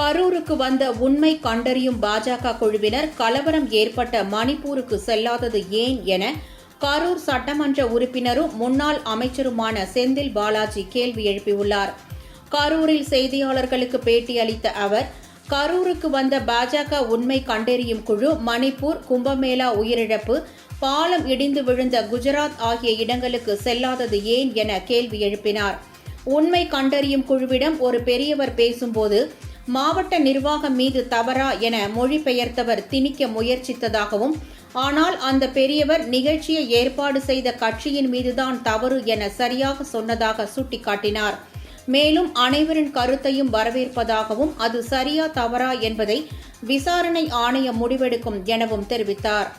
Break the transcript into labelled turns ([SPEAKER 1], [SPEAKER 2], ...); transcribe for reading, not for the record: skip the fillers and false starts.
[SPEAKER 1] கரூருக்கு வந்த உண்மை கண்டறியும் பாஜக குழுவினர் கலவரம் ஏற்பட்ட மணிப்பூருக்கு செல்லாதது ஏன் என கரூர் சட்டமன்ற உறுப்பினரும் முன்னாள் அமைச்சருமான செந்தில் பாலாஜி கேள்வி எழுப்பியுள்ளார். கரூரில் செய்தியாளர்களுக்கு பேட்டியளித்த அவர், கரூருக்கு வந்த பாஜக உண்மை கண்டறியும் குழு மணிப்பூர், கும்பமேளா உயிரிழப்பு, பாலம் இடிந்து விழுந்த குஜராத் ஆகிய இடங்களுக்கு செல்லாதது ஏன் என கேள்வி எழுப்பினார். உண்மை கண்டறியும் குழுவிடம் ஒரு பெரியவர் பேசும்போது மாவட்ட நிர்வாகம் மீது தவறா என மொழிபெயர்த்தவர் திணிக்க முயற்சித்ததாகவும், ஆனால் அந்த பெரியவர் நிகழ்ச்சியை ஏற்பாடு செய்த கட்சியின் மீதுதான் தவறு என சரியாக சொன்னதாக சுட்டிக்காட்டினார். மேலும் அனைவரின் கருத்தையும் வரவேற்பதாகவும், அது சரியா தவறா என்பதை விசாரணை ஆணையம் முடிவெடுக்கும் எனவும் தெரிவித்தார்.